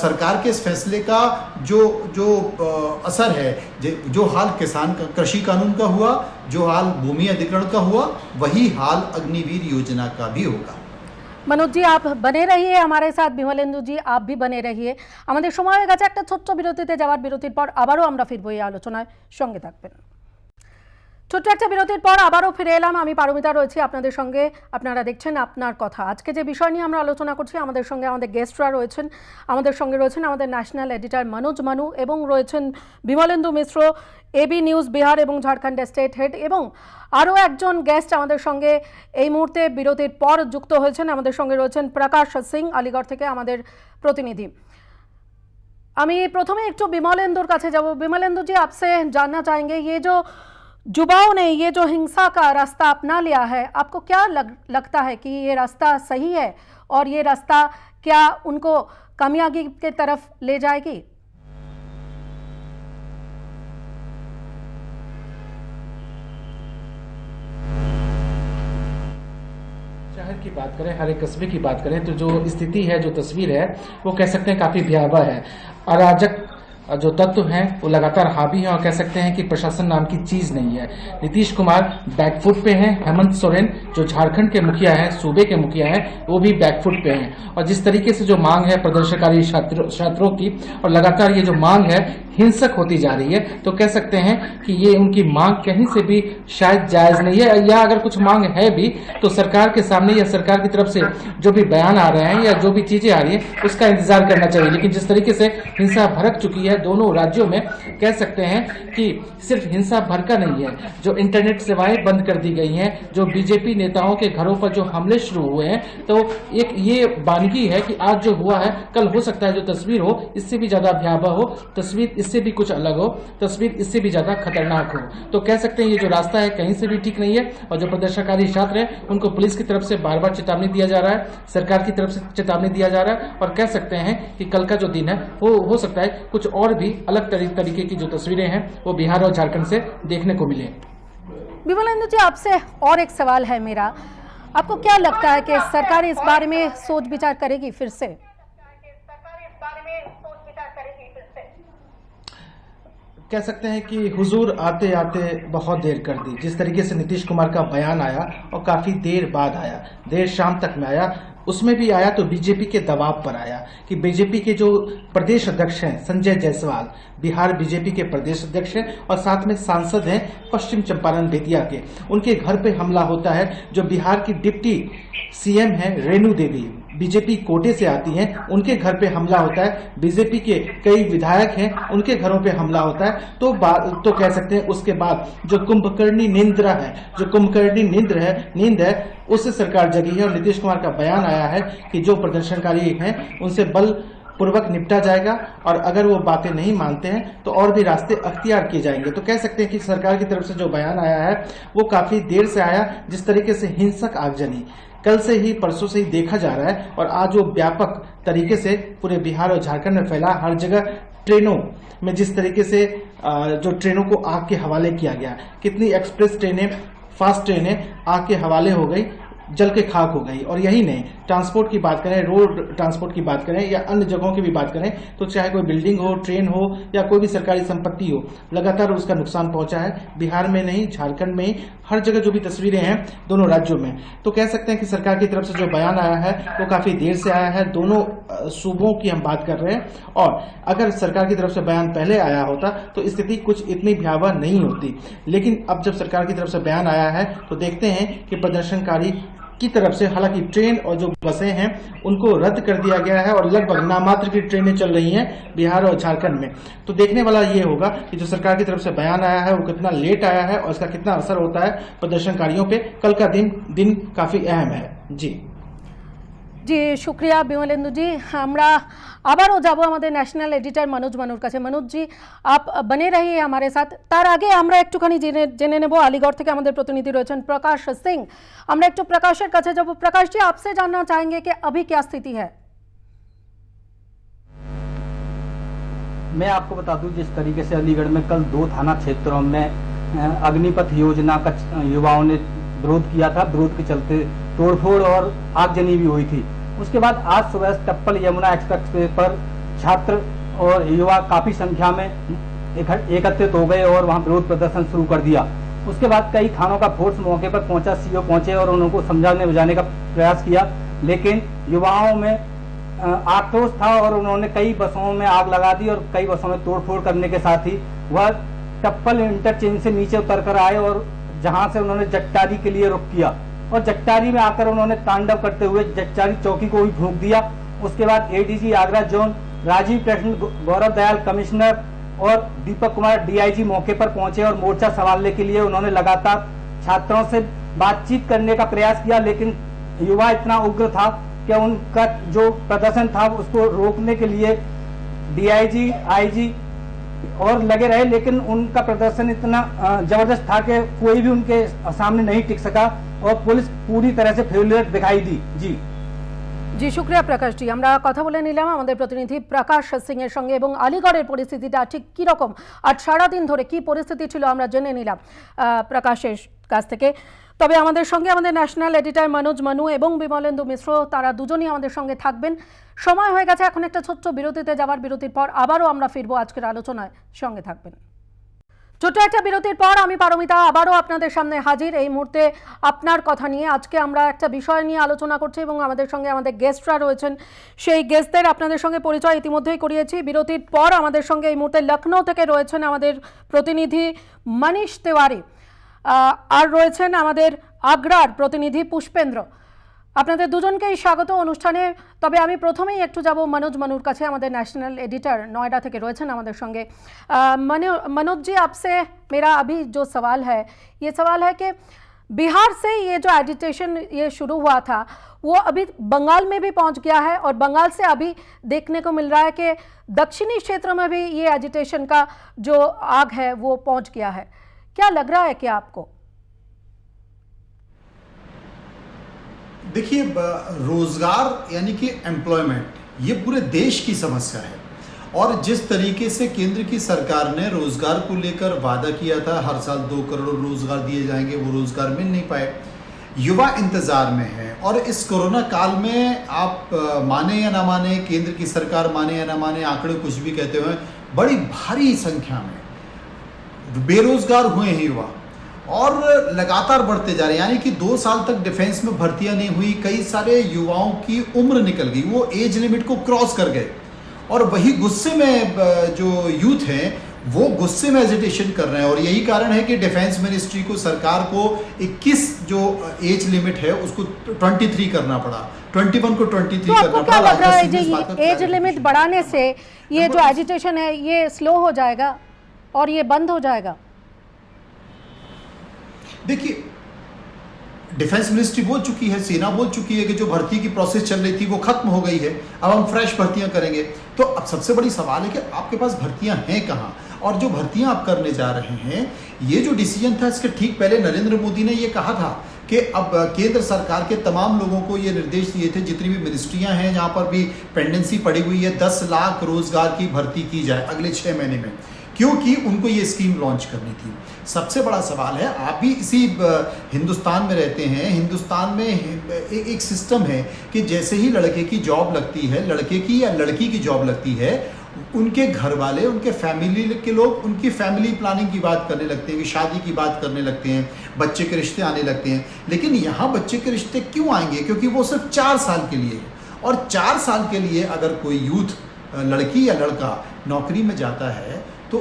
सरकार के इस फैसले का जो असर है, जो हाल किसान का कृषि कानून का हुआ, जो हाल भूमि अधिग्रहण का हुआ, वही हाल अग्निवीर योजना का भी होगा। मनोज जी, आप बने रहिए हमारे साथ, বিমলেন্দু জি आप भी बने रहिए। আমাদের সময় হয়ে গেছে একটা ছোট্ট বিরতিতে যাওয়ার, বিরতির পর আবারও আমরা ফিরবো এই আলোচনায়, সঙ্গে থাকবেন। ছোট্ট একটা বিরতির পর আবারও ফিরে এলাম, আমি পারমিতা রয়েছি আপনাদের সঙ্গে, আপনারা দেখছেন আপনার কথা। আজকে যে বিষয় নিয়ে আমরা আলোচনা করছি, আমাদের সঙ্গে আমাদের গেস্টরা রয়েছেন, আমাদের সঙ্গে রয়েছেন আমাদের ন্যাশনাল এডিটর মনোজ মানু এবং রয়েছেন বিমলেন্দু মিশ্র, এবি নিউজ বিহার এবং ঝাড়খণ্ডের স্টেট হেড, এবং আরও একজন গেস্ট আমাদের সঙ্গে এই মুহূর্তে বিরতির পর যুক্ত হয়েছেন। আমাদের সঙ্গে রয়েছেন প্রকাশ সিং আলিগড় থেকে আমাদের প্রতিনিধি। আমি প্রথমে একটু বিমলেন্দুর কাছে যাব। বিমলেন্দু जी, आपसे जानना चाहेंगे, ये जो युवाओं ने ये जो हिंसा का रास्ता अपना लिया है, आपको क्या लगता है कि ये रास्ता सही है और ये रास्ता क्या उनको कामयाबी की तरफ ले जाएगी? शहर की बात करें, हर एक कस्बे की बात करें, तो जो स्थिति है, जो तस्वीर है, वो कह सकते हैं काफी भयावह है। अराजक जो तत्व हैं वो लगातार हावी हैं और कह सकते हैं कि प्रशासन नाम की चीज नहीं है। नीतीश कुमार बैकफुट पे हैं, हेमंत सोरेन जो झारखंड के मुखिया हैं, सूबे के मुखिया हैं, वो भी बैकफुट पे हैं। और जिस तरीके से जो मांग है प्रदर्शनकारी छात्रों की, और लगातार ये जो मांग है हिंसक होती जा रही है, तो कह सकते हैं कि ये उनकी मांग कहीं से भी शायद जायज नहीं है, या अगर कुछ मांग है भी तो सरकार के सामने या सरकार की तरफ से जो भी बयान आ रहे हैं या जो भी चीजें आ रही है उसका इंतजार करना चाहिए। लेकिन जिस तरीके से हिंसा भड़क चुकी है दोनों राज्यों में, कह सकते हैं कि सिर्फ हिंसा भड़का नहीं है, जो इंटरनेट सेवाएं बंद कर दी गई हैं, जो बीजेपी नेताओं के घरों पर जो हमले शुरू हुए हैं, तो एक ये वानगी है कि आज जो हुआ है कल हो सकता है जो तस्वीर हो इससे भी ज्यादा भयावह हो, तस्वीर इससे भी कुछ अलग हो, तस्वीर इससे भी ज्यादा खतरनाक हो। तो कह सकते हैं ये जो रास्ता है कहीं से भी ठीक नहीं है। और जो प्रदर्शनकारी छात्र हैं उनको पुलिस की तरफ से बार बार चेतावनी दिया जा रहा है, सरकार की तरफ से चेतावनी दिया जा रहा है, और कह सकते हैं कि कल का जो दिन है वो हो सकता है कुछ और भी अलग तरीके की जो तस्वीरें हैं वो बिहार और झारखंड से देखने को मिले। विमलेंदु जी, आपसे और एक सवाल है मेरा, आपको क्या लगता है कि सरकार इस बारे में सोच विचार करेगी फिर से? कह सकते हैं कि हुजूर आते आते बहुत देर कर दी। जिस तरीके से नीतीश कुमार का बयान आया और काफी देर बाद आया, देर शाम तक में आया, उसमें भी आया तो बीजेपी के दबाव पर आया कि बीजेपी के जो प्रदेश अध्यक्ष हैं संजय जायसवाल, बिहार बीजेपी के प्रदेश अध्यक्ष हैं और साथ में सांसद हैं पश्चिम चंपारण बेतिया के, उनके घर पे हमला होता है। जो बिहार की डिप्टी सीएम हैं रेणु देवी, बीजेपी कोटे से आती हैं, उनके घर पे हमला होता है। बीजेपी के कई विधायक हैं, उनके घरों पे हमला होता है। तो कह सकते हैं उसके बाद जो कुंभकर्णी निंद्रा है, जो कुंभकर्णी नींद है उससे सरकार जगी है। और नीतीश कुमार का बयान आया है कि जो प्रदर्शनकारी हैं उनसे बल पूर्वक निपटा जाएगा, और अगर वो बातें नहीं मानते हैं तो और भी रास्ते अख्तियार किए जाएंगे। तो कह सकते हैं कि सरकार की तरफ से जो बयान आया है वो काफी देर से आया। जिस तरीके से हिंसक आगजनी कल से ही, परसों से ही देखा जा रहा है, और आज वो व्यापक तरीके से पूरे बिहार और झारखंड में फैला, हर जगह ट्रेनों में जिस तरीके से जो ट्रेनों को आग के हवाले किया गया, कितनी एक्सप्रेस ट्रेनें, फास्ट ट्रेनें आग के हवाले हो गई, जल के खाक हो गई। और यही नहीं, ट्रांसपोर्ट की बात करें, रोड ट्रांसपोर्ट की बात करें या अन्य जगहों की भी बात करें, तो चाहे कोई बिल्डिंग हो, ट्रेन हो या कोई भी सरकारी संपत्ति हो, लगातार उसका नुकसान पहुंचा है। बिहार में नहीं, झारखंड में ही, हर जगह जो भी तस्वीरें हैं दोनों राज्यों में। तो कह सकते हैं कि सरकार की तरफ से जो बयान आया है वो काफी देर से आया है। दोनों सूबों की हम बात कर रहे हैं, और अगर सरकार की तरफ से बयान पहले आया होता तो स्थिति कुछ इतनी भयावह नहीं होती। लेकिन अब जब सरकार की तरफ से बयान आया है तो देखते हैं कि प्रदर्शनकारी की तरफ से, हालांकि ट्रेन और जो बसें हैं उनको रद्द कर दिया गया है और लगभग नामात्र की ट्रेनें चल रही हैं बिहार और झारखंड में। तो देखने वाला ये होगा कि जो सरकार की तरफ से बयान आया है वो कितना लेट आया है और इसका कितना असर होता है प्रदर्शनकारियों पे। कल का दिन काफी अहम है। जी জি শুক্রিয়া বিমলেন্দু জি। আমরা আবারও যাব আমাদের ন্যাশনাল এডিটর मनोज মানুর কাছে। मनोज जी आप बने रहिए हमारे साथ। তার আগে আমরা একটুখানি জেনে নেব আলিগড় থেকে আমাদের প্রতিনিধি রয়েছেন প্রকাশ সিং। আমরা একটু প্রকাশের কাছে যাব। प्रकाश जी आपसे जानना चाहेंगे कि अभी क्या स्थिति है। मैं आपको बता दूं जिस तरीके से अलीगढ़ में कल 2 थाना क्षेत्रों में अग्निपथ योजना का युवाओं ने विरोध किया था, विरोध के चलते तोड़फोड़ और आगजनी भी हुई थी। उसके बाद आज सुबह टप्पल यमुना एक्सप्रेस पर छात्र और युवा काफी संख्या में एकत्रित हो गए और वहां विरोध प्रदर्शन शुरू कर दिया। उसके बाद कई थानों का फोर्स मौके पर पहुंचा, सीओ पहुंचे और उनको समझाने बुझाने का प्रयास किया, लेकिन युवाओं में आक्रोश था और उन्होंने कई बसों में आग लगा दी और कई बसों में तोड़फोड़ करने के साथ ही वह टप्पल इंटरचेंज से नीचे उतर कर आए और जहां से उन्होंने जट्टारी के लिए रुख किया और जट्टारी में आकर उन्होंने तांडव करते हुए जट्टारी चौकी को भी फूंक दिया। उसके बाद ADG Agra zone Rajiv Krishna, Gaurav Dayal commissioner और दीपक कुमार डीआईजी मौके पर पहुंचे और मोर्चा संभालने के लिए उन्होंने लगातार छात्रों से बातचीत करने का प्रयास किया, लेकिन युवा इतना उग्र था कि उनका जो प्रदर्शन था उसको रोकने के लिए डीआईजी, आईजी और लगे रहे, लेकिन उनका प्रदर्शन इतना जबरदस्त था कि कोई भी उनके सामने नहीं टिक सका और पुलिस पूरी तरह से फेलियर दिखाई दी। जी জি শুক্রিয়া প্রকাশ জি। আমরা কথা বলে নিলাম আমাদের প্রতিনিধি প্রকাশ সিং এর সঙ্গে এবং আলিগড়ের পরিস্থিতিটা ঠিক কী রকম আর সারাদিন ধরে কি পরিস্থিতি ছিল আমরা জেনে নিলাম প্রকাশের কাছ থেকে। তবে আমাদের সঙ্গে আমাদের ন্যাশনাল এডিটর मनोज মানু এবং বিমলেন্দু মিশ্র তারা দুজনই আমাদের সঙ্গে থাকবেন। সময় হয়ে গেছে এখন একটা ছোট্ট বিরতিতে যাবার। বিরতির পর আবারও আমরা ফিরবো আজকের আলোচনায়, সঙ্গে থাকবেন। ছোট্ট একটা বিরতির পর আমি পারমিতা আবারও আপনাদের সামনে হাজির। এই মুহূর্তে আপনার কথা নিয়ে আজকে আমরা একটা বিষয় নিয়ে আলোচনা করছি এবং আমাদের সঙ্গে আমাদের গেস্টরা রয়েছেন। সেই গেস্টদের আপনাদের সঙ্গে পরিচয় ইতিমধ্যেই করিয়েছি। বিরতির পর আমাদের সঙ্গে এই মুহূর্তে লখনৌ থেকে রয়েছেন আমাদের প্রতিনিধি মনীষ তিওয়ারি, আর রয়েছেন আমাদের আগ্রার প্রতিনিধি পুষ্পেন্দ্র। আপনাদের দুজনকেই স্বাগত অনুষ্ঠানে। তবে আমি প্রথমেই একটু যাব मनोज মানুর কাছে, আমাদের ন্যাশনাল এডিটর নয়ডা থেকে রয়েছেন আমাদের সঙ্গে। मनोज जी आपसे मेरा अभी जो सवाल है ये सवाल है कि बिहार से ये जो एजिटेशन ये शुरू हुआ था वो अभी बंगाल में भी पहुंच गया है और बंगाल से अभी देखने को मिल रहा है कि दक्षिणी क्षेत्र में भी ये एजिटेशन का जो आग है वो पहुंच गया है। क्या लग रहा है क्या आपको? देखिए, रोजगार यानी कि एम्प्लॉयमेंट ये पूरे देश की समस्या है और जिस तरीके से केंद्र की सरकार ने रोजगार को लेकर वादा किया था, हर साल 2 करोड़ रोजगार दिए जाएंगे, वो रोजगार मिल नहीं पाए। युवा इंतजार में है और इस कोरोना काल में आप माने या ना माने, केंद्र की सरकार माने या ना माने, आंकड़े कुछ भी कहते हुए बड़ी भारी संख्या में बेरोजगार हुए हैं युवा और लगातार बढ़ते जा रहे हैं। यानी कि 2 साल तक डिफेंस में भर्तियां नहीं हुई, कई सारे युवाओं की उम्र निकल गई, वो एज लिमिट को क्रॉस कर गए और वही गुस्से में जो यूथ हैं वो गुस्से में एजिटेशन कर रहे हैं और यही कारण है कि डिफेंस मिनिस्ट्री को, सरकार को 21 जो एज लिमिट है उसको 23 करना पड़ा, 21 को 23 तो करना आपको पड़ा। क्या लग रहा है राजस्थान में इस बात जी का एज लिमिट बढ़ाने से ये जो एजिटेशन है ये स्लो हो जाएगा और ये बंद हो जाएगा? देखिए, डिफेंस मिनिस्ट्री बोल चुकी है, सेना बोल चुकी है कि जो भर्ती की प्रोसेस चल रही थी वो खत्म हो गई है, अब हम फ्रेश भर्तियां करेंगे। तो अब सबसे बड़ी सवाल है कि आपके पास भर्तियां हैं कहां और जो भर्तियां आप करने जा रहे हैं, ये जो डिसीजन था इसके ठीक पहले नरेंद्र मोदी ने ये कहा था कि अब केंद्र सरकार के तमाम लोगों को ये निर्देश दिए थे, जितनी भी मिनिस्ट्रियां हैं जहां पर भी पेंडेंसी पड़ी हुई है, 10 लाख रोजगार की भर्ती की जाए अगले 6 महीने में, क्योंकि उनको ये स्कीम लॉन्च करनी थी। सबसे बड़ा सवाल है, आप भी इसी हिंदुस्तान में रहते हैं, हिंदुस्तान में एक सिस्टम है कि जैसे ही लड़के की जॉब लगती है, लड़के की या लड़की की जॉब लगती है, उनके घर वाले, उनके फैमिली के लोग उनकी फैमिली प्लानिंग की बात करने लगते हैं, कि शादी की बात करने लगते हैं, बच्चे के रिश्ते आने लगते हैं। लेकिन यहाँ बच्चे के रिश्ते क्यों आएंगे? क्योंकि वो सिर्फ 4 साल के लिए है और 4 साल के लिए अगर कोई यूथ, लड़की या लड़का नौकरी में जाता है तो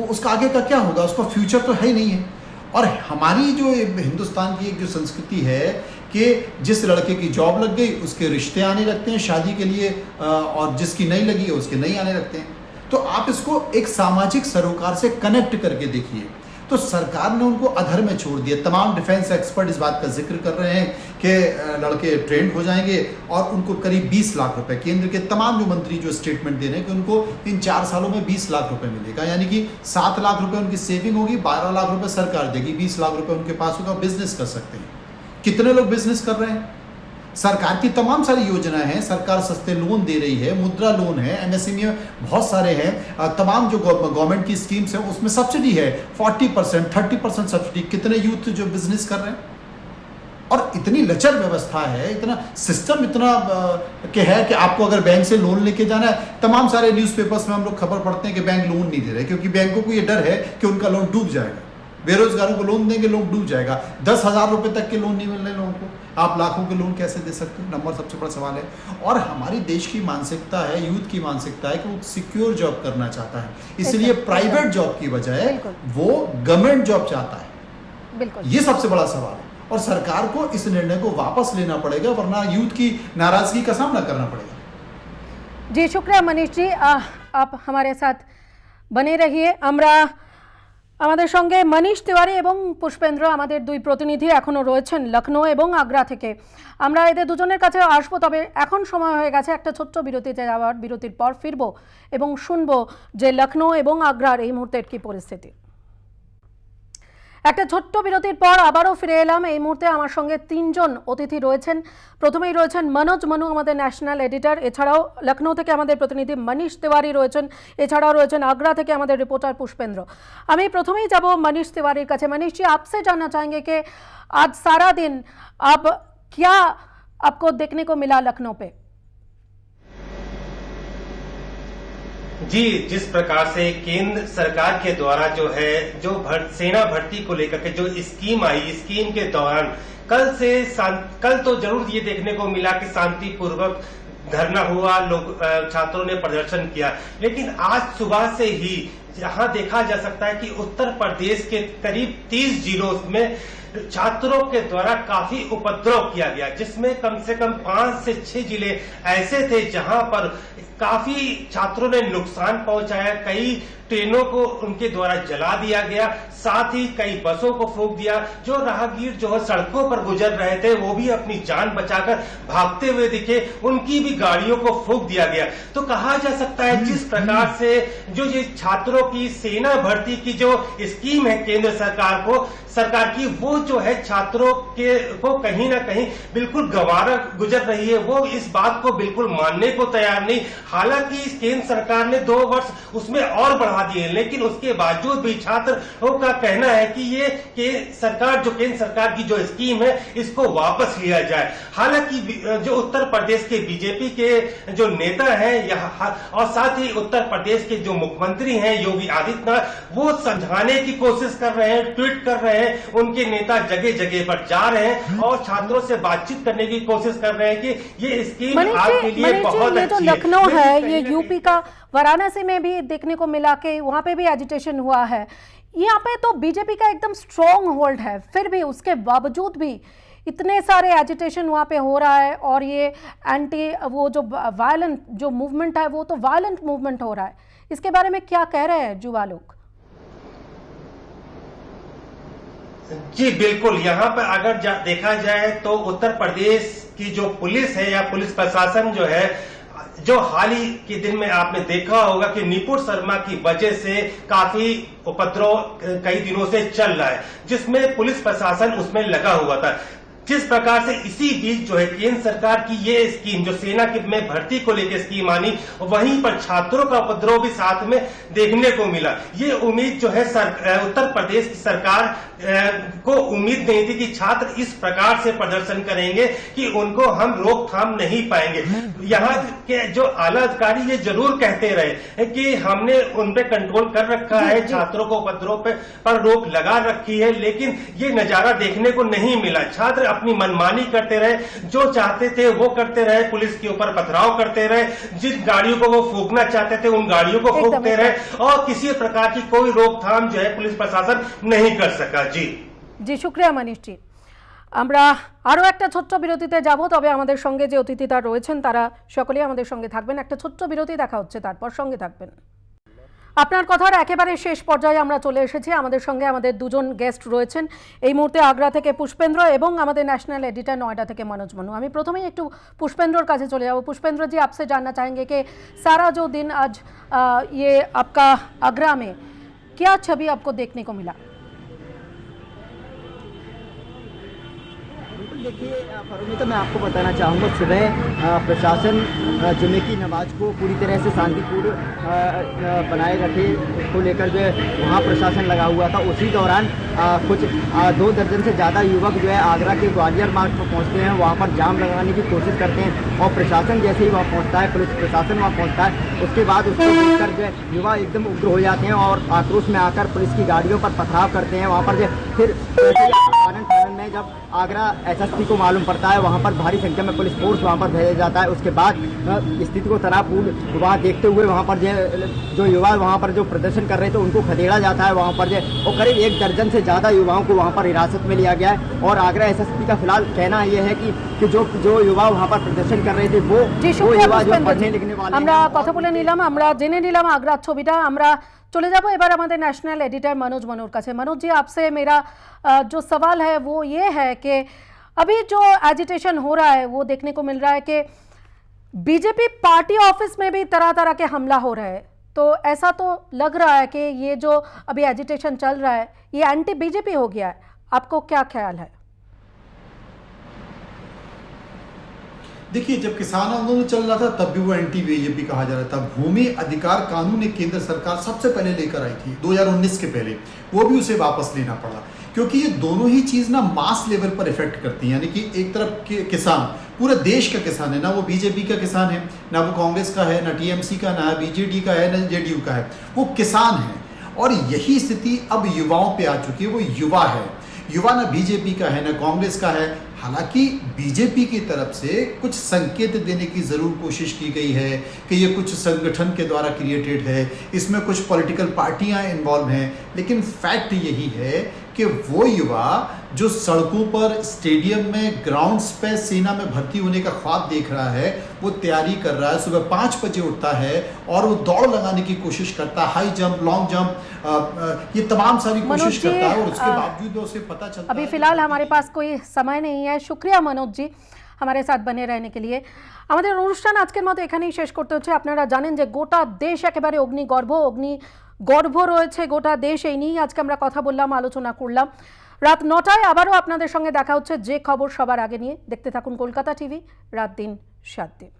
उसका आगे का क्या होगा? उसका फ्यूचर तो है ही नहीं है। और हमारी जो हिंदुस्तान की एक जो संस्कृति है कि जिस लड़के की जॉब लग गई उसके रिश्ते आने लगते हैं शादी के लिए, और जिसकी नहीं लगी है उसके नहीं आने लगते हैं। तो आप इसको एक सामाजिक सरोकार से कनेक्ट करके देखिए। तो सरकार ने उनको अधर में छोड़ दिया। तमाम डिफेंस एक्सपर्ट इस बात का जिक्र कर रहे हैं के लड़के ट्रेंड हो जाएंगे और उनको करीब 20 लाख रुपए, केंद्र के तमाम जो मंत्री जो स्टेटमेंट दे रहे हैं कि उनको इन 4 सालों में 20 लाख रुपए मिलेगा, यानी कि 7 लाख रुपए उनकी सेविंग होगी, 12 लाख रुपए सरकार देगी, 20 लाख रुपए उनके पास होगा, बिजनेस कर सकते हैं। कितने लोग बिजनेस कर रहे हैं? सरकार की तमाम सारी योजनाएं हैं, सरकार सस्ते लोन दे रही है, मुद्रा लोन है, एमएसएमई में बहुत सारे हैं, तमाम जो गवर्नमेंट की स्कीम्स हैं उसमें सब्सिडी है 40%, 30% सब्सिडी। कितने यूथ जो बिजनेस कर रहे हैं? और इतनी लचर व्यवस्था है, इतना सिस्टम इतना के है कि आपको अगर बैंक से लोन लेके जाना है, तमाम सारे न्यूज़पेपर्स में हम लोग खबर पढ़ते हैं कि बैंक लोन नहीं दे रहे, क्योंकि बैंकों को ये डर है कि उनका लोन डूब जाएगा। बेरोजगारों को लोन देंगे, लोन डूब जाएगा। 10,000 रुपए तक के लोन नहीं मिल रहे लोगों को, आप लाखों के लोन कैसे दे सकते हो? नंबर सबसे बड़ा सवाल है। और हमारी देश की मानसिकता है, यूथ की मानसिकता है कि वो सिक्योर जॉब करना चाहता है, इसलिए प्राइवेट जॉब की बजाय वो गवर्नमेंट जॉब चाहता है। बिल्कुल, ये सबसे बड़ा सवाल है और सरकार को इस निर्णय को वापस लेना पड़ेगा, वरना यूथ की नाराजगी का सामना करना पड़ेगा। जी शुक्रिया मनीष जी, आप हमारे साथ बने रहिए। আমরা আমাদের সঙ্গে মনীষ তিওয়ারি এবং পুষ্পেন্দ্র, আমাদের দুই প্রতিনিধি এখনও রয়েছেন লখনৌ এবং আগ্রা থেকে। আমরা এদের দুজনের কাছে আসবো, তবে এখন সময় হয়ে গেছে একটা ছোট্ট বিরতিতে যাওয়ার। বিরতির পর ফিরবো এবং শুনবো যে লখনৌ এবং আগ্রার এই মুহূর্তের কি পরিস্থিতি। একটা ছোট্ট বিরতির পর আবারও ফিরে এলাম। এই মুহূর্তে আমার সঙ্গে 3 জন অতিথি রয়েছেন। প্রথমেই রয়েছেন মনোজ মনু, আমাদের ন্যাশনাল এডিটর, এছাড়াও লখনৌ থেকে আমাদের প্রতিনিধি মনীষ তিওয়ারি রয়েছেন, এছাড়াও রয়েছেন আগ্রা থেকে আমাদের রিপোর্টার পুষ্পেন্দ্র। আমি প্রথমেই যাব মনীষ तिवारी কাছে। मनीष जी, आपसे जानना चाहेंगे कि आज सारा दिन अब क्या आपको देखने को मिला लखनऊ पे? जी, जिस प्रकार से केंद्र सरकार के द्वारा जो है जो सेना भर्ती को लेकर के जो स्कीम आई, स्कीम के दौरान कल तो जरूर ये देखने को मिला कि शांतिपूर्वक धरना हुआ, लोग छात्रों ने प्रदर्शन किया, लेकिन आज सुबह से ही जहां देखा जा सकता है कि उत्तर प्रदेश के करीब 30 जिलों में छात्रों के द्वारा काफी उपद्रव किया गया, जिसमें कम से कम 5 से 6 जिले ऐसे थे जहां पर काफी छात्रों ने नुकसान पहुंचाया। कई ट्रेनों को उनके द्वारा जला दिया गया, साथ ही कई बसों को फूंक दिया। जो राहगीर जो है सड़कों पर गुजर रहे थे वो भी अपनी जान बचाकर भागते हुए दिखे, उनकी भी गाड़ियों को फूंक दिया गया। तो कहा जा सकता है जिस प्रकार से जो ये छात्रों की सेना भर्ती की जो स्कीम है केंद्र सरकार की, वो जो है छात्रों को कहीं ना कहीं बिल्कुल गंवारा गुजर रही है। वो इस बात को बिल्कुल मानने को तैयार नहीं। हालांकि केंद्र सरकार ने 2 वर्ष उसमें और बढ़ा दिए, लेकिन उसके बावजूद भी छात्रों का कहना है कि ये केंद्र सरकार की जो स्कीम है इसको वापस लिया जाए। हालांकि जो उत्तर प्रदेश के बीजेपी के जो नेता हैं और साथ ही उत्तर प्रदेश के जो मुख्यमंत्री हैं योगी आदित्यनाथ, वो समझाने की कोशिश कर रहे हैं, ट्वीट कर रहे हैं, उनके नेता जगह जगह पर जा रहे हैं और छात्रों से बातचीत करने की कोशिश कर रहे हैं कि ये स्कीम आपके लिए बहुत ये तो अच्छी है। लखनऊ है, ये यूपी का वाराणसी में भी देखने को मिला कि वहां पे भी एजिटेशन हुआ है। यहाँ पे तो बीजेपी का एकदम स्ट्रॉन्ग होल्ड है, फिर भी उसके बावजूद भी इतने सारे एजिटेशन वहाँ पे हो रहा है और ये एंटी वो जो वायलेंट जो मूवमेंट है वो तो वायलेंट मूवमेंट हो रहा है। इसके बारे में क्या कह रहे हैं युवा लोग? जी बिल्कुल, यहाँ पर अगर देखा जाए तो उत्तर प्रदेश की जो पुलिस है या पुलिस प्रशासन जो है, जो हाल ही के दिन में आपने देखा होगा कि निपुण शर्मा की वजह से काफी उपद्रव कई दिनों से चल रहा है, जिसमें पुलिस प्रशासन उसमें लगा हुआ था। जिस प्रकार से इसी बीच जो है केंद्र सरकार की ये स्कीम जो सेना की में भर्ती को लेकर स्कीम आनी, वहीं पर छात्रों का उपद्रव भी साथ में देखने को मिला। ये उम्मीद जो है उत्तर प्रदेश की सरकार को उम्मीद नहीं थी कि छात्र इस प्रकार से प्रदर्शन करेंगे कि उनको हम रोकथाम नहीं पाएंगे। यहाँ के जो आला अधिकारी ये जरूर कहते रहे कि हमने उन पे कंट्रोल कर रखा है, छात्रों को उपद्रव पर रोक लगा रखी है, लेकिन ये नजारा देखने को नहीं मिला। छात्र अपनी मनमानी करते रहे, जो चाहते थे वो करते रहे, पुलिस के ऊपर पथराव करते रहे, जिन गाड़ियों को वो फूंकना चाहते थे उन गाड़ियों को फूंकते रहे और किसी प्रकार की कोई रोकथाम जो है पुलिस प्रशासन नहीं कर सका। जी শুক্রিয়া মনীষ জি। আমরা আরও একটা ছোট্ট বিরতিতে যাব, তবে আমাদের সঙ্গে যে অতিথিরা রয়েছেন তারা সকলেই আমাদের সঙ্গে থাকবেন। একটা ছোট্ট বিরতি, দেখা হচ্ছে তারপর সঙ্গে থাকবেন। আপনার কথার একেবারে শেষ পর্যায়ে আমরা চলে এসেছি। আমাদের সঙ্গে আমাদের দুজন গেস্ট রয়েছেন এই মুহূর্তে, আগ্রা থেকে পুষ্পেন্দ্র এবং আমাদের ন্যাশনাল एडिटर नोएडा থেকে मनोज मनु। আমি প্রথমেই একটু पुष्पेंद्र কাছে চলে যাব। पुष्पेंद्र जी, आपसे जानना चाहेंगे कि सारा जो दिन आज ये आपका आगरा में क्या छवि आपको देखने को मिला? देखिए फरोमी, तो मैं आपको बताना चाहूँगा, सुबह प्रशासन जुमे की नमाज को पूरी तरह से शांतिपूर्ण बनाए रखे को लेकर जो है वहाँ प्रशासन लगा हुआ था। उसी दौरान कुछ 2 दर्जन से ज़्यादा युवक जो है आगरा के ग्वालियर मार्ग पर पहुँचते हैं, वहाँ पर जाम लगाने की कोशिश करते हैं और प्रशासन जैसे ही वहाँ पहुँचता है, पुलिस प्रशासन वहाँ पहुँचता है, उसके बाद उसको देखकर जो है युवा एकदम उग्र हो जाते हैं और आक्रोश में आकर पुलिस की गाड़ियों पर पथराव करते हैं। वहाँ पर जो फिर आनंद में जब आगरा एसएसपी को मालूम पड़ता है, वहाँ पर भारी संख्या में पुलिस फोर्स वहाँ पर भेजा जाता है। उसके बाद स्थिति को तनावपूर्ण वहाँ देखते हुए वहाँ पर जो युवा वहाँ पर जो प्रदर्शन कर रहे थे उनको खदेड़ा जाता है वहाँ पर और करीब 1 दर्जन से ज़्यादा युवाओं को वहाँ पर हिरासत में लिया गया है। और आगरा एसएसपी का फिलहाल कहना यह है कि जो युवा वहाँ पर प्रदर्शन कर रहे थे वो युवा जो पढ़ने लिखने वाले আমরা কথা বলে নিলাম, আমরা জেনে নিলাম আগ্রার ছবিটা। আমরা चले जाबो एबार हमारे नेशनल एडिटर मनोज मनुर काছে। मनोज जी, आपसे मेरा जो सवाल है वो ये है कि अभी जो एजिटेशन हो रहा है वो देखने को मिल रहा है कि बीजेपी पार्टी ऑफिस में भी तरह तरह के हमला हो रहे हैं, तो ऐसा तो लग रहा है कि ये जो अभी एजिटेशन चल रहा है ये एंटी बीजेपी हो गया है। आपको क्या ख्याल है? देखिए, जब किसान आंदोलन चल रहा था तब भी वो एंटी बीजेपी कहा जा रहा था। भूमि अधिकार कानून एक केंद्र सरकार सबसे पहले लेकर आई थी 2019 के पहले, वो भी उसे वापस लेना पड़ा, क्योंकि ये दोनों ही चीज ना मास लेवल पर इफेक्ट करती हैं। यानी कि एक तरफ के किसान, पूरे देश का किसान है, ना वो बीजेपी का किसान है, ना वो कांग्रेस का है, ना टीएमसी का, ना बीजेडी का है, ना जेडीयू का है, वो किसान है। और यही स्थिति अब युवाओं पे आ चुकी है। वो युवा है, युवा ना बीजेपी का है ना कांग्रेस का है। हालांकि बीजेपी की तरफ से कुछ संकेत देने की जरूर कोशिश की गई है कि ये कुछ संगठन के द्वारा क्रिएटेड है, इसमें कुछ पॉलिटिकल पार्टियां इन्वॉल्व हैं, लेकिन फैक्ट यही है कि वो युवा जो सड़कों पर, स्टेडियम में, ग्राउंड्स पे सेना में भर्ती होने का ख्वाब देख रहा है, वो तैयारी कर रहा है, सुबह 5 बजे उठता है और वो दौड़ लगाने की कोशिश करता है, हाई जंप, लॉन्ग जंप, ये तमाम सारी कोशिश करता है और उसके बावजूद उसे पता चलता है। अभी फिलहाल हमारे पास कोई समय नहीं है। शुक्रिया मनोज जी हमारे साथ बने रहने के लिए। আমাদের অনুষ্ঠান আজকের মতো এখানেই শেষ করতে হচ্ছে। আপনারা জানেন যে গোটা দেশ একেবারে অগ্নিগর্ভ রয়েছে গোটা দেশ। এই নিয়েই আজকে আমরা কথা বললাম, আলোচনা করলাম। রাত 9টায় আবারও আপনাদের সঙ্গে দেখা হচ্ছে যে খবর সবার আগে নিয়ে। দেখতে থাকুন কলকাতা টিভি, রাত দিন 7 দিন।